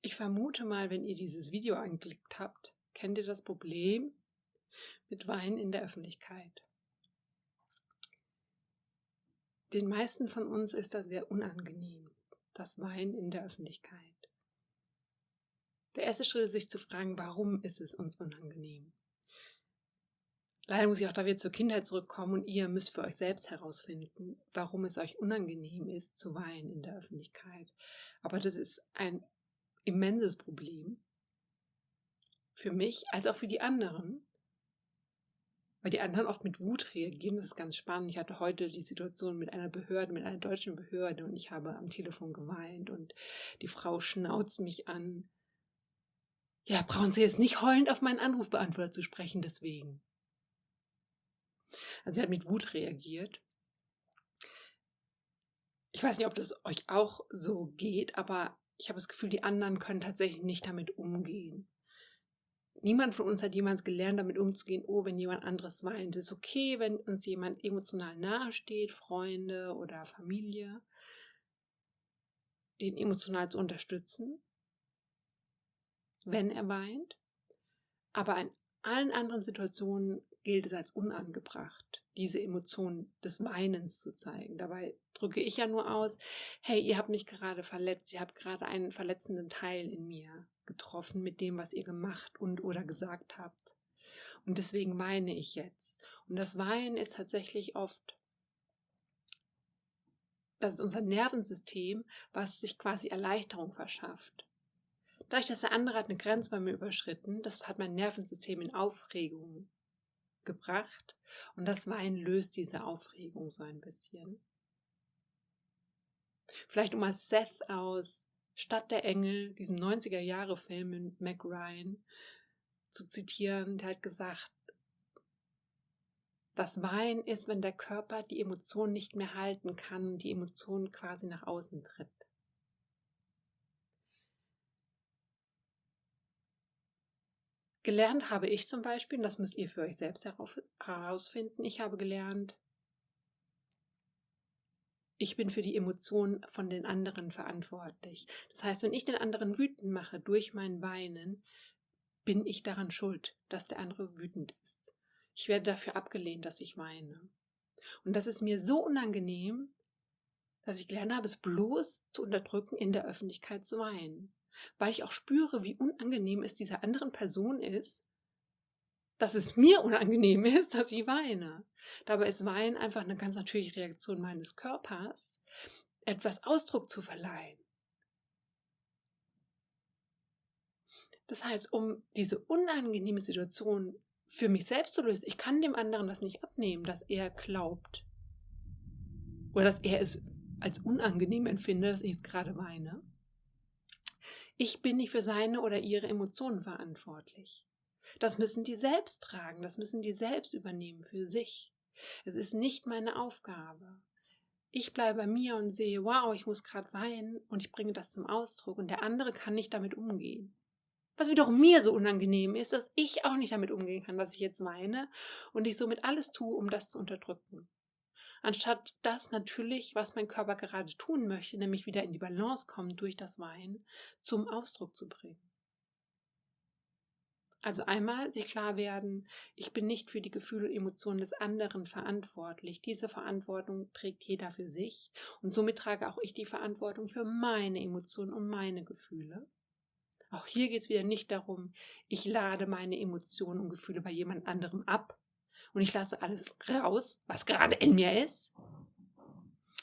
Ich vermute mal, wenn ihr dieses Video angeklickt habt, kennt ihr das Problem mit Wein in der Öffentlichkeit. Den meisten von uns ist das sehr unangenehm, das Weinen in der Öffentlichkeit. Der erste Schritt ist, sich zu fragen, warum ist es uns unangenehm? Leider muss ich auch da wieder zur Kindheit zurückkommen und ihr müsst für euch selbst herausfinden, warum es euch unangenehm ist, zu weinen in der Öffentlichkeit. Aber das ist ein immenses Problem für mich als auch für die anderen, weil die anderen oft mit Wut reagieren. Das ist ganz spannend. Ich hatte heute die Situation mit einer Behörde, mit einer deutschen Behörde, und ich habe am Telefon geweint und die Frau schnauzt mich an. Ja, brauchen Sie jetzt nicht heulend auf meinen Anrufbeantworter zu sprechen, deswegen. Also sie hat mit Wut reagiert. Ich weiß nicht, ob das euch auch so geht, aber ich habe das Gefühl, die anderen können tatsächlich nicht damit umgehen. Niemand von uns hat jemals gelernt, damit umzugehen, oh, wenn jemand anderes weint. Es ist okay, wenn uns jemand emotional nahe steht, Freunde oder Familie, den emotional zu unterstützen, wenn er weint. Aber in allen anderen Situationen gilt es als unangebracht, diese Emotion des Weinens zu zeigen. Dabei drücke ich ja nur aus, hey, ihr habt mich gerade verletzt, ihr habt gerade einen verletzenden Teil in mir getroffen mit dem, was ihr gemacht und oder gesagt habt. Und deswegen weine ich jetzt. Und das Weinen ist tatsächlich oft, das ist unser Nervensystem, was sich quasi Erleichterung verschafft. Dadurch, dass der andere hat eine Grenze bei mir überschritten, das hat mein Nervensystem in Aufregung gebracht. Und das Weinen löst diese Aufregung so ein bisschen. Vielleicht um als Seth aus Stadt der Engel, diesem 90er-Jahre-Film mit Meg Ryan, zu zitieren, der hat gesagt, das Weinen ist, wenn der Körper die Emotion nicht mehr halten kann und die Emotion quasi nach außen tritt. Gelernt habe ich zum Beispiel, und das müsst ihr für euch selbst herausfinden, ich habe gelernt, ich bin für die Emotionen von den anderen verantwortlich. Das heißt, wenn ich den anderen wütend mache durch mein Weinen, bin ich daran schuld, dass der andere wütend ist. Ich werde dafür abgelehnt, dass ich weine. Und das ist mir so unangenehm, dass ich gelernt habe, es bloß zu unterdrücken, in der Öffentlichkeit zu weinen. Weil ich auch spüre, wie unangenehm es dieser anderen Person ist, dass es mir unangenehm ist, dass ich weine. Dabei ist Weinen einfach eine ganz natürliche Reaktion meines Körpers, etwas Ausdruck zu verleihen. Das heißt, um diese unangenehme Situation für mich selbst zu lösen, ich kann dem anderen das nicht abnehmen, dass er glaubt oder dass er es als unangenehm empfindet, dass ich jetzt gerade weine. Ich bin nicht für seine oder ihre Emotionen verantwortlich. Das müssen die selbst tragen, das müssen die selbst übernehmen für sich. Es ist nicht meine Aufgabe. Ich bleibe bei mir und sehe, wow, ich muss gerade weinen und ich bringe das zum Ausdruck und der andere kann nicht damit umgehen. Was wiederum mir so unangenehm ist, dass ich auch nicht damit umgehen kann, dass ich jetzt weine und ich somit alles tue, um das zu unterdrücken. Anstatt das natürlich, was mein Körper gerade tun möchte, nämlich wieder in die Balance kommen durch das Weinen, zum Ausdruck zu bringen. Also einmal sich klar werden, ich bin nicht für die Gefühle und Emotionen des anderen verantwortlich. Diese Verantwortung trägt jeder für sich und somit trage auch ich die Verantwortung für meine Emotionen und meine Gefühle. Auch hier geht es wieder nicht darum, ich lade meine Emotionen und Gefühle bei jemand anderem ab und ich lasse alles raus, was gerade in mir ist,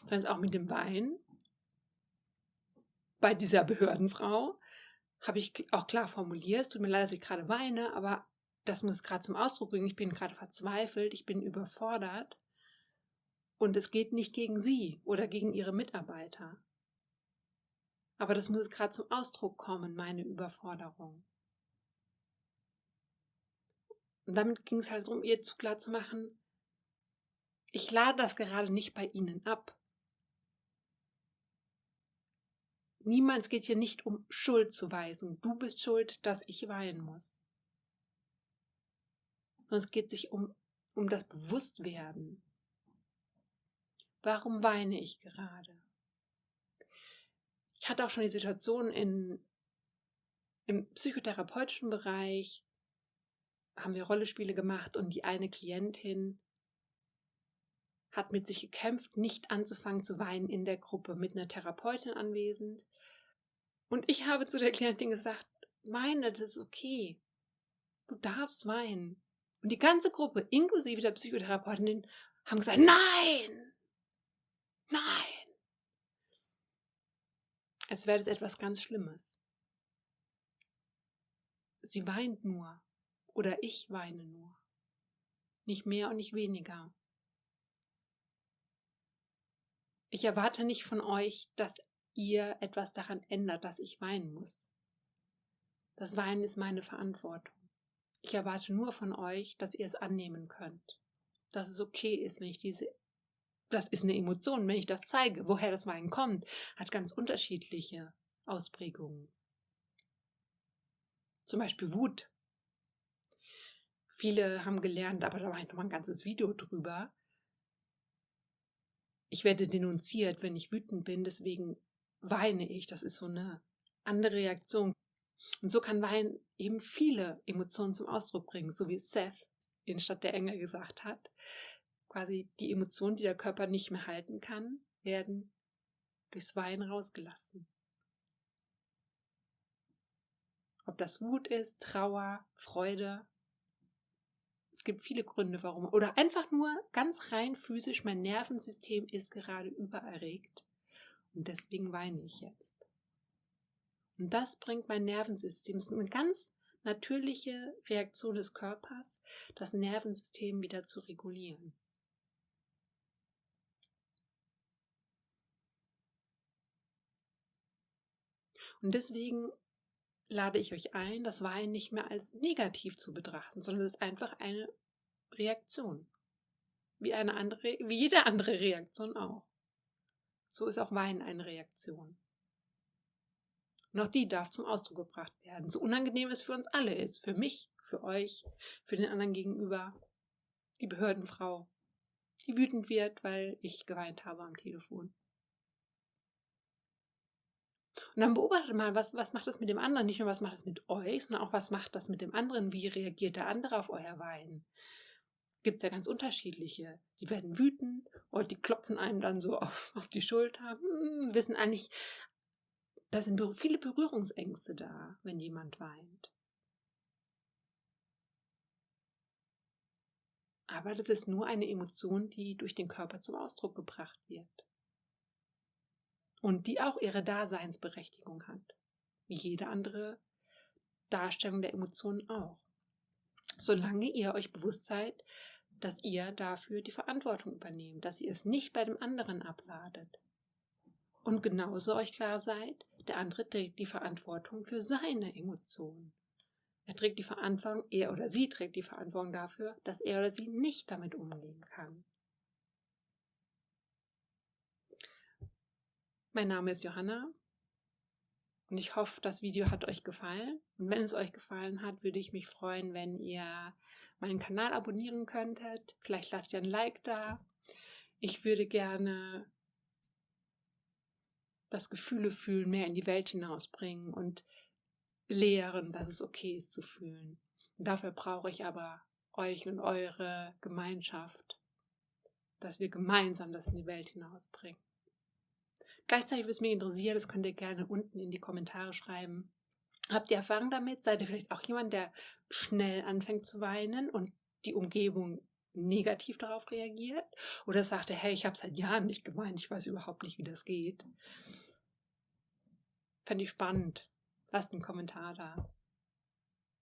sondern es auch mit dem Wein. Bei dieser Behördenfrau habe ich auch klar formuliert, es tut mir leid, dass ich gerade weine, aber das muss gerade zum Ausdruck bringen, ich bin gerade verzweifelt, ich bin überfordert und es geht nicht gegen sie oder gegen ihre Mitarbeiter. Aber das muss gerade zum Ausdruck kommen, meine Überforderung. Und damit ging es halt darum, ihr zu klar zu machen, ich lade das gerade nicht bei Ihnen ab. Niemals geht hier nicht um Schuldzuweisung. Du bist schuld, dass ich weinen muss. Sondern es geht sich um das Bewusstwerden. Warum weine ich gerade? Ich hatte auch schon die Situation in Im psychotherapeutischen Bereich haben wir Rollenspiele gemacht und die eine Klientin hat mit sich gekämpft, nicht anzufangen zu weinen in der Gruppe, mit einer Therapeutin anwesend. Und ich habe zu der Klientin gesagt, weine, das ist okay. Du darfst weinen. Und die ganze Gruppe, inklusive der Psychotherapeutin, haben gesagt, nein, nein. Als wäre das etwas ganz Schlimmes. Sie weint nur. Oder ich weine nur. Nicht mehr und nicht weniger. Ich erwarte nicht von euch, dass ihr etwas daran ändert, dass ich weinen muss. Das Weinen ist meine Verantwortung. Ich erwarte nur von euch, dass ihr es annehmen könnt. Dass es okay ist, wenn ich das ist eine Emotion, wenn ich das zeige. Woher das Weinen kommt, hat ganz unterschiedliche Ausprägungen. Zum Beispiel Wut. Viele haben gelernt, aber da mache ich nochmal ein ganzes Video drüber. Ich werde denunziert, wenn ich wütend bin, deswegen weine ich. Das ist so eine andere Reaktion. Und so kann Weinen eben viele Emotionen zum Ausdruck bringen, so wie Seth in Stadt der Engel gesagt hat. Quasi die Emotionen, die der Körper nicht mehr halten kann, werden durchs Weinen rausgelassen. Ob das Wut ist, Trauer, Freude. Es gibt viele Gründe, warum. Oder einfach nur ganz rein physisch, mein Nervensystem ist gerade übererregt und deswegen weine ich jetzt. Und das bringt mein Nervensystem, es ist eine ganz natürliche Reaktion des Körpers, das Nervensystem wieder zu regulieren. Und deswegen lade ich euch ein, das Weinen nicht mehr als negativ zu betrachten, sondern es ist einfach eine Reaktion. Wie jede andere Reaktion auch. So ist auch Weinen eine Reaktion. Und auch die darf zum Ausdruck gebracht werden. So unangenehm es für uns alle ist. Für mich, für euch, für den anderen gegenüber. Die Behördenfrau, die wütend wird, weil ich geweint habe am Telefon. Und dann beobachtet mal, was macht das mit dem anderen? Nicht nur, was macht das mit euch, sondern auch, was macht das mit dem anderen? Wie reagiert der andere auf euer Weinen? Gibt es ja ganz unterschiedliche. Die werden wütend und die klopfen einem dann so auf die Schulter. Wissen eigentlich, da sind viele Berührungsängste da, wenn jemand weint. Aber das ist nur eine Emotion, die durch den Körper zum Ausdruck gebracht wird. Und die auch ihre Daseinsberechtigung hat. Wie jede andere Darstellung der Emotionen auch. Solange ihr euch bewusst seid, dass ihr dafür die Verantwortung übernehmt, dass ihr es nicht bei dem anderen abladet. Und genauso euch klar seid, der andere trägt die Verantwortung für seine Emotionen. Er oder sie trägt die Verantwortung dafür, dass er oder sie nicht damit umgehen kann. Mein Name ist Johanna und ich hoffe, das Video hat euch gefallen. Und wenn es euch gefallen hat, würde ich mich freuen, wenn ihr meinen Kanal abonnieren könntet. Vielleicht lasst ihr ein Like da. Ich würde gerne das Gefühle fühlen mehr in die Welt hinausbringen und lehren, dass es okay ist zu fühlen. Und dafür brauche ich aber euch und eure Gemeinschaft, dass wir gemeinsam das in die Welt hinausbringen. Gleichzeitig würde es mich interessieren, das könnt ihr gerne unten in die Kommentare schreiben. Habt ihr Erfahrung damit? Seid ihr vielleicht auch jemand, der schnell anfängt zu weinen und die Umgebung negativ darauf reagiert? Oder sagt ihr, hey, ich habe seit Jahren nicht geweint, ich weiß überhaupt nicht, wie das geht? Fände ich spannend. Lasst einen Kommentar da.